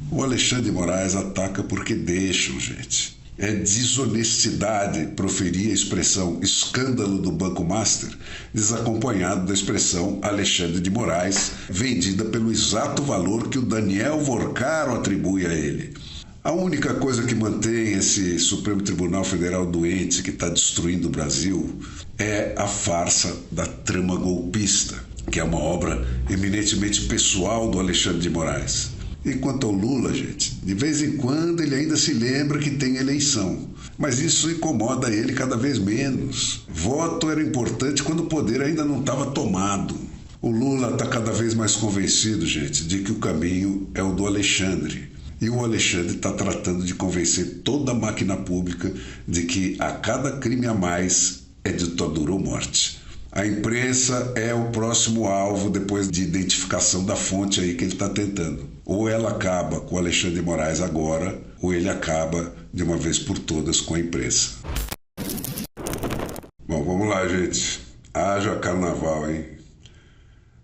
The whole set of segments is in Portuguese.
O Alexandre de Moraes ataca porque deixam, gente. É desonestidade proferir a expressão escândalo do Banco Master, desacompanhado da expressão Alexandre de Moraes, vendida pelo exato valor que o Daniel Vorcaro atribui a ele. A única coisa que mantém esse Supremo Tribunal Federal doente que está destruindo o Brasil é a farsa da trama golpista, que é uma obra eminentemente pessoal do Alexandre de Moraes. E quanto ao Lula, gente, de vez em quando ele ainda se lembra que tem eleição. Mas isso incomoda ele cada vez menos. Voto era importante quando o poder ainda não estava tomado. O Lula está cada vez mais convencido, gente, de que o caminho é o do Alexandre. E o Alexandre está tratando de convencer toda a máquina pública de que a cada crime a mais é ditadura ou morte. A imprensa é o próximo alvo depois de identificação da fonte aí que ele está tentando. Ou ela acaba com o Alexandre de Moraes agora, ou ele acaba de uma vez por todas com a imprensa. Bom, vamos lá, gente. Haja carnaval, hein?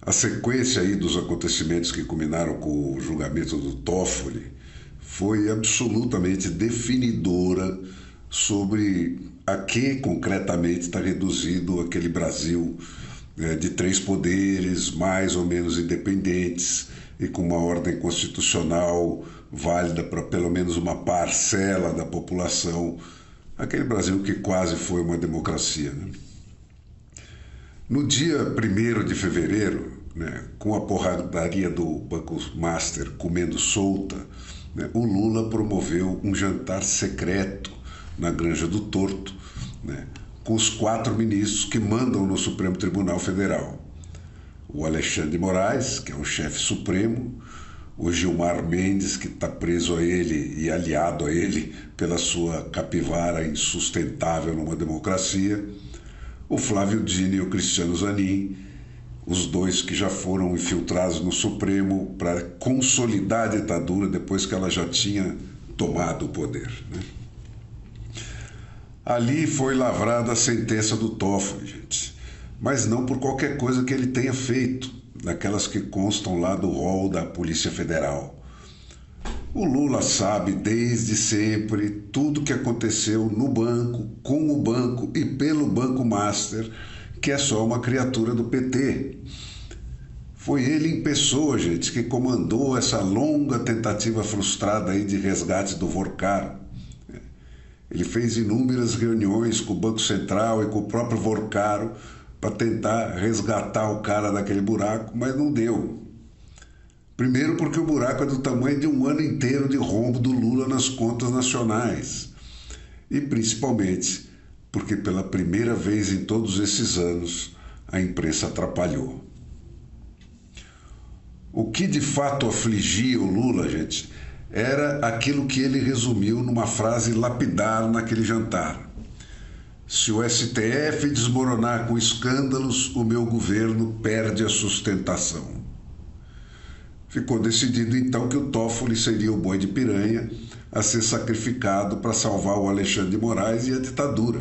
A sequência aí dos acontecimentos que culminaram com o julgamento do Toffoli foi absolutamente definidora sobre a que concretamente está reduzido aquele Brasil de três poderes, mais ou menos independentes e com uma ordem constitucional válida para pelo menos uma parcela da população, aquele Brasil que quase foi uma democracia, né? No dia 1º de fevereiro, né, com a porradaria do Banco Master comendo solta, né, o Lula promoveu um jantar secreto na Granja do Torto, né, com os 4 ministros que mandam no Supremo Tribunal Federal. O Alexandre de Moraes, que é o chefe supremo, o Gilmar Mendes, que está preso a ele e aliado a ele pela sua capivara insustentável numa democracia, o Flávio Dino e o Cristiano Zanin, os dois que já foram infiltrados no Supremo para consolidar a ditadura depois que ela já tinha tomado o poder, né? Ali foi lavrada a sentença do Toffoli, gente, mas não por qualquer coisa que ele tenha feito, daquelas que constam lá do rol da Polícia Federal. O Lula sabe desde sempre tudo que aconteceu no banco, com o banco e pelo Banco Master, que é só uma criatura do PT. Foi ele em pessoa, gente, que comandou essa longa tentativa frustrada aí de resgate do Vorcaro. Ele fez inúmeras reuniões com o Banco Central e com o próprio Vorcaro para tentar resgatar o cara daquele buraco, mas não deu. Primeiro porque o buraco é do tamanho de um ano inteiro de rombo do Lula nas contas nacionais. E principalmente porque pela primeira vez em todos esses anos a imprensa atrapalhou. O que de fato afligia o Lula, gente, era aquilo que ele resumiu numa frase lapidar naquele jantar. Se o STF desmoronar com escândalos, o meu governo perde a sustentação. Ficou decidido então que o Toffoli seria o boi de piranha a ser sacrificado para salvar o Alexandre de Moraes e a ditadura,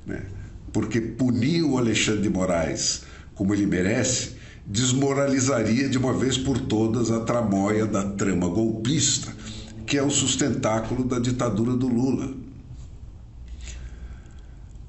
né? Porque punir o Alexandre de Moraes como ele merece desmoralizaria de uma vez por todas a tramóia da trama golpista, que é o sustentáculo da ditadura do Lula.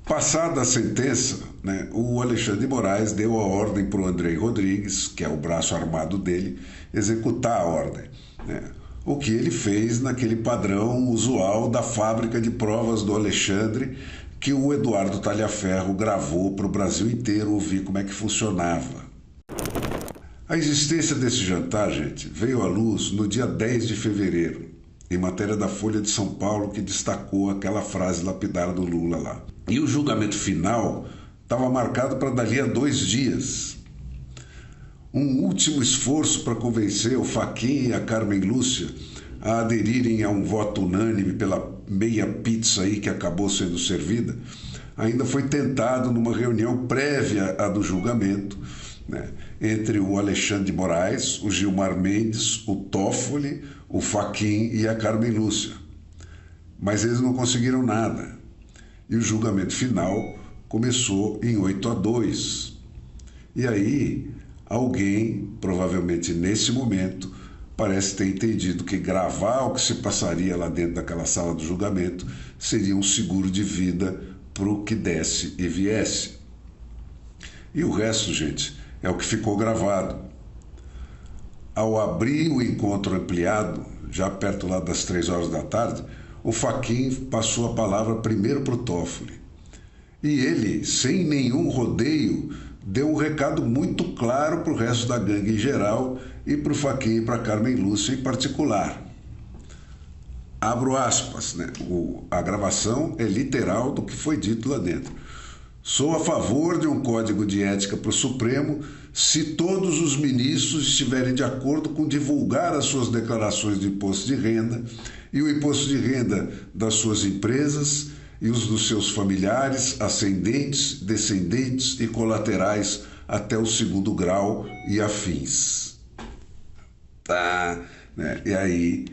Passada a sentença, né, o Alexandre de Moraes deu a ordem para o Andrei Rodrigues, que é o braço armado dele, executar a ordem, né? O que ele fez naquele padrão usual da fábrica de provas do Alexandre, que o Eduardo Talhaferro gravou para o Brasil inteiro ouvir como é que funcionava. A existência desse jantar, gente, veio à luz no dia 10 de fevereiro, em matéria da Folha de São Paulo, que destacou aquela frase lapidar do Lula lá. E o julgamento final estava marcado para dali a 2 dias. Um último esforço para convencer o Fachin e a Carmen Lúcia a aderirem a um voto unânime pela meia pizza aí que acabou sendo servida, ainda foi tentado numa reunião prévia à do julgamento, né, entre o Alexandre de Moraes, o Gilmar Mendes, o Toffoli, o Fachin e a Carmen Lúcia. Mas eles não conseguiram nada. E o julgamento final começou em 8-2. E aí, alguém, provavelmente nesse momento, parece ter entendido que gravar o que se passaria lá dentro daquela sala do julgamento seria um seguro de vida para o que desse e viesse. E o resto, gente, é o que ficou gravado. Ao abrir o encontro ampliado, já perto lá das 3 horas da tarde, o Fachin passou a palavra primeiro para o Toffoli. E ele, sem nenhum rodeio, deu um recado muito claro para o resto da gangue em geral e para o Fachin e para a Carmen Lúcia em particular. Abro aspas, né? A gravação é literal do que foi dito lá dentro. Sou a favor de um código de ética para o Supremo se todos os ministros estiverem de acordo com divulgar as suas declarações de imposto de renda e o imposto de renda das suas empresas e os dos seus familiares, ascendentes, descendentes e colaterais até o 2º grau e afins. Tá, né? E aí,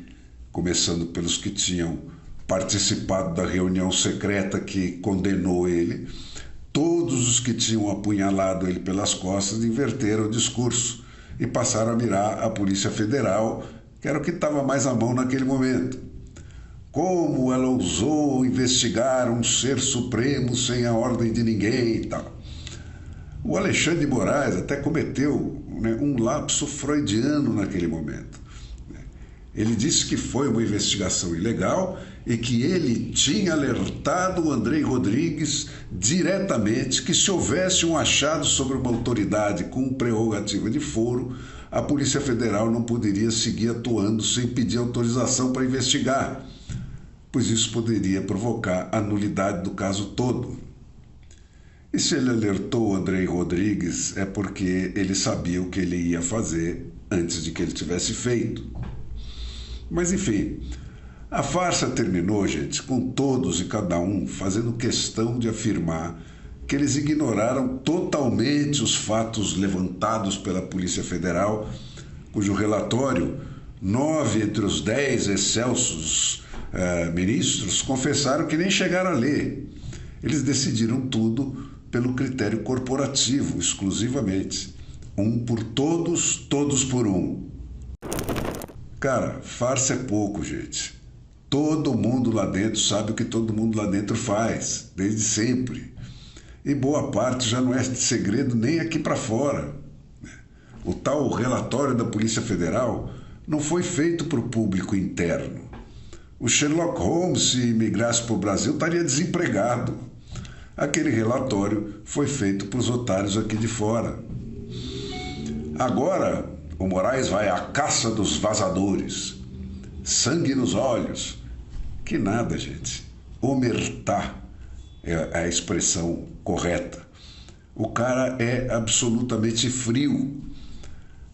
começando pelos que tinham participado da reunião secreta que condenou ele, todos os que tinham apunhalado ele pelas costas inverteram o discurso e passaram a mirar a Polícia Federal, que era o que estava mais à mão naquele momento. Como ela ousou investigar um ser supremo sem a ordem de ninguém e tal. O Alexandre de Moraes até cometeu, né, um lapso freudiano naquele momento. Ele disse que foi uma investigação ilegal e que ele tinha alertado o Andrei Rodrigues diretamente que se houvesse um achado sobre uma autoridade com prerrogativa de foro, a Polícia Federal não poderia seguir atuando sem pedir autorização para investigar, pois isso poderia provocar a nulidade do caso todo. E se ele alertou o Andrei Rodrigues é porque ele sabia o que ele ia fazer antes de que ele tivesse feito. Mas enfim, a farsa terminou, gente, com todos e cada um fazendo questão de afirmar que eles ignoraram totalmente os fatos levantados pela Polícia Federal, cujo relatório, 9 entre os 10 excelsos ministros confessaram que nem chegaram a ler. Eles decidiram tudo pelo critério corporativo, exclusivamente. Um por todos, todos por um. Cara, farsa é pouco, gente. Todo mundo lá dentro sabe o que todo mundo lá dentro faz, desde sempre. E boa parte já não é segredo nem aqui para fora. O tal relatório da Polícia Federal não foi feito para o público interno. O Sherlock Holmes, se migrasse para o Brasil, estaria desempregado. Aquele relatório foi feito para os otários aqui de fora. Agora, o Moraes vai à caça dos vazadores. Sangue nos olhos. Que nada, gente. Omertá é a expressão correta. O cara é absolutamente frio.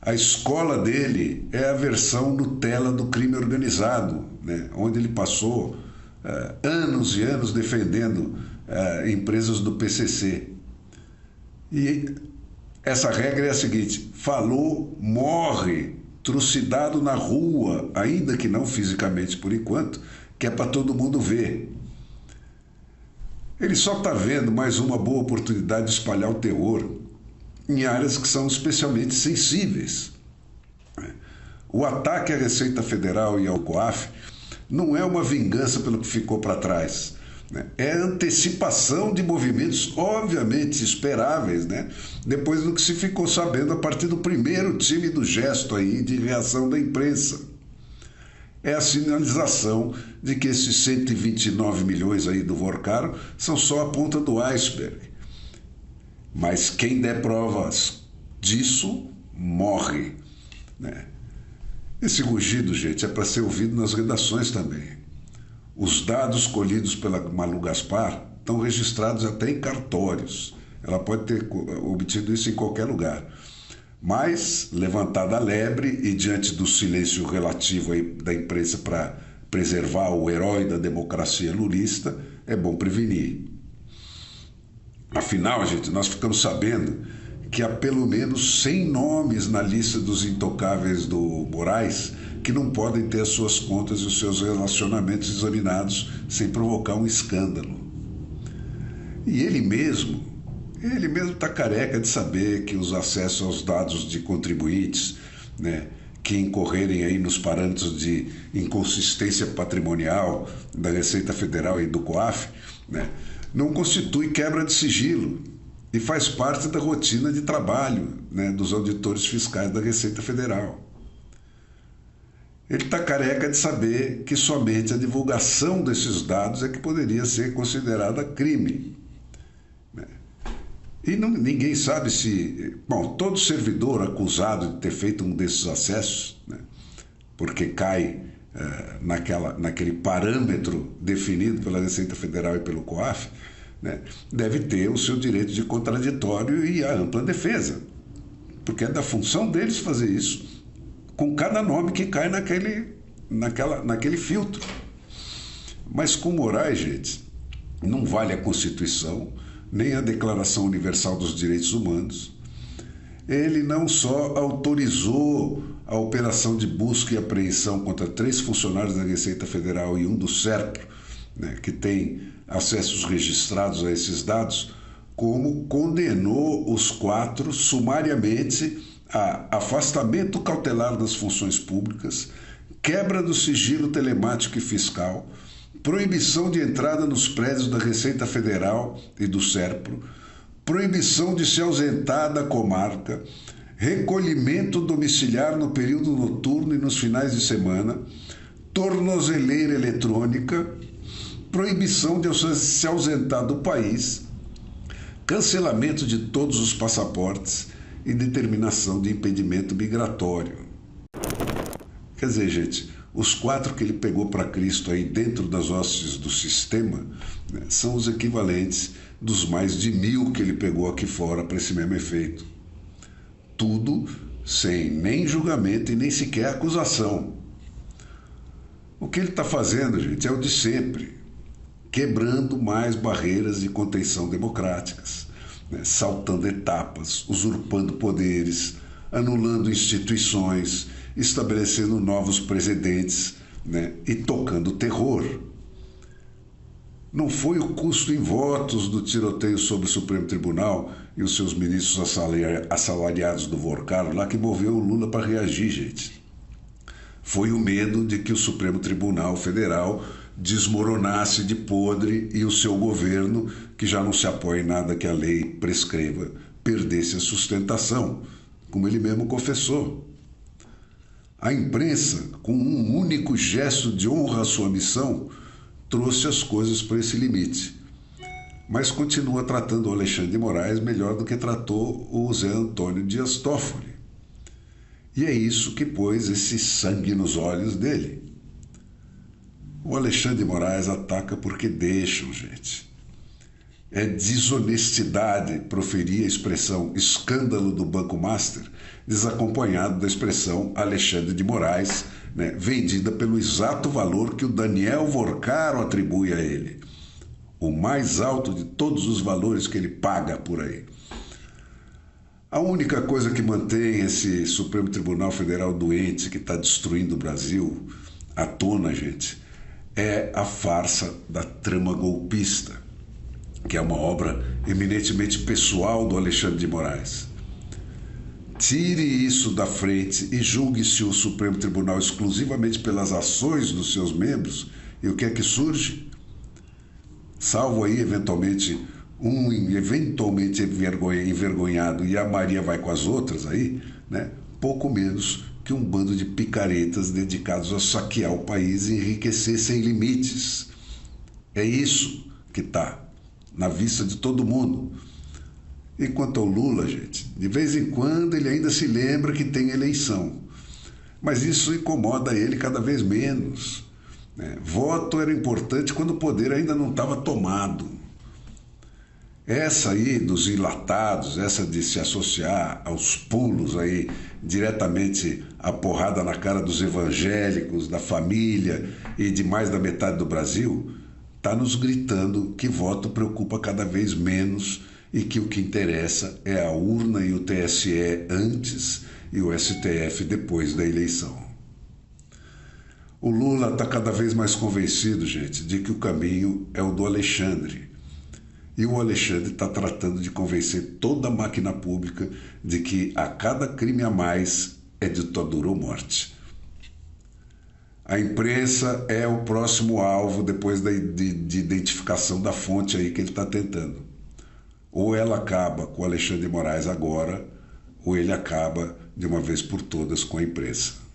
A escola dele é a versão Nutella do crime organizado, né? Onde ele passou anos e anos defendendo empresas do PCC. E essa regra é a seguinte: falou, morre, trucidado na rua, ainda que não fisicamente por enquanto, que é para todo mundo ver. Ele só está vendo mais uma boa oportunidade de espalhar o terror em áreas que são especialmente sensíveis. O ataque à Receita Federal e ao COAF não é uma vingança pelo que ficou para trás. É antecipação de movimentos obviamente esperáveis, né? Depois do que se ficou sabendo a partir do primeiro time do gesto aí de reação da imprensa. É a sinalização de que esses 129 milhões aí do Vorcaro são só a ponta do iceberg. Mas quem der provas disso, morre, né? Esse rugido, gente, é para ser ouvido nas redações também. Os dados colhidos pela Malu Gaspar estão registrados até em cartórios. Ela pode ter obtido isso em qualquer lugar. Mas, levantada a lebre e diante do silêncio relativo aí da imprensa para preservar o herói da democracia lulista, é bom prevenir. Afinal, gente, nós ficamos sabendo que há pelo menos 100 nomes na lista dos intocáveis do Moraes que não podem ter as suas contas e os seus relacionamentos examinados sem provocar um escândalo. E ele mesmo está careca de saber que os acessos aos dados de contribuintes, né, que incorrerem aí nos parâmetros de inconsistência patrimonial da Receita Federal e do COAF, né, não constitui quebra de sigilo e faz parte da rotina de trabalho, né, dos auditores fiscais da Receita Federal. Ele está careca de saber que somente a divulgação desses dados é que poderia ser considerada crime. E ninguém sabe se... Bom, todo servidor acusado de ter feito um desses acessos, né, porque cai naquele parâmetro definido pela Receita Federal e pelo COAF, né, deve ter o seu direito de contraditório e a ampla defesa, porque é da função deles fazer isso, com cada nome que cai naquele filtro. Mas com Moraes, gente, não vale a Constituição, nem a Declaração Universal dos Direitos Humanos. Ele não só autorizou a operação de busca e apreensão contra 3 funcionários da Receita Federal e um do SERPRO, né, que tem acessos registrados a esses dados, como condenou os 4 sumariamente a afastamento cautelar das funções públicas, quebra do sigilo telemático e fiscal, proibição de entrada nos prédios da Receita Federal e do SERPRO, proibição de se ausentar da comarca, recolhimento domiciliar no período noturno e nos finais de semana, tornozeleira eletrônica, proibição de se ausentar do país, cancelamento de todos os passaportes e determinação de impedimento migratório. Quer dizer, gente, os 4 que ele pegou para Cristo aí dentro das hostes do sistema, né, são os equivalentes dos mais de 1000 que ele pegou aqui fora para esse mesmo efeito. Tudo sem nem julgamento e nem sequer acusação. O que ele está fazendo, gente, é o de sempre, quebrando mais barreiras de contenção democráticas, né, saltando etapas, usurpando poderes, anulando instituições, estabelecendo novos precedentes, né, e tocando terror. Não foi o custo em votos do tiroteio sobre o Supremo Tribunal e os seus ministros assalariados do Vorcaro lá que moveu o Lula para reagir, gente. Foi o medo de que o Supremo Tribunal Federal desmoronasse de podre e o seu governo, que já não se apoia em nada que a lei prescreva, perdesse a sustentação, como ele mesmo confessou. A imprensa, com um único gesto de honra à sua missão, trouxe as coisas para esse limite. Mas continua tratando o Alexandre de Moraes melhor do que tratou o Zé Antônio Dias Toffoli. E é isso que pôs esse sangue nos olhos dele. O Alexandre de Moraes ataca porque deixam, gente. É desonestidade proferir a expressão escândalo do Banco Master, desacompanhado da expressão Alexandre de Moraes, né, vendida pelo exato valor que o Daniel Vorcaro atribui a ele. O mais alto de todos os valores que ele paga por aí. A única coisa que mantém esse Supremo Tribunal Federal doente que está destruindo o Brasil à tona, gente, é a farsa da trama golpista, que é uma obra eminentemente pessoal do Alexandre de Moraes. Tire isso da frente e julgue-se o Supremo Tribunal exclusivamente pelas ações dos seus membros, e o que é que surge? Salvo aí, eventualmente envergonhado, e a Maria vai com as outras aí, né? Pouco menos que um bando de picaretas dedicados a saquear o país e enriquecer sem limites. É isso que está na vista de todo mundo. E quanto ao Lula, gente, de vez em quando ele ainda se lembra que tem eleição. Mas isso incomoda ele cada vez menos, né? Voto era importante quando o poder ainda não estava tomado. Essa aí dos enlatados, essa de se associar aos pulos aí, diretamente à porrada na cara dos evangélicos, da família e de mais da metade do Brasil, está nos gritando que voto preocupa cada vez menos e que o que interessa é a urna e o TSE antes e o STF depois da eleição. O Lula está cada vez mais convencido, gente, de que o caminho é o do Alexandre. E o Alexandre está tratando de convencer toda a máquina pública de que a cada crime a mais é ditadura ou morte. A imprensa é o próximo alvo depois de identificação da fonte aí que ele está tentando. Ou ela acaba com o Alexandre de Moraes agora, ou ele acaba de uma vez por todas com a imprensa.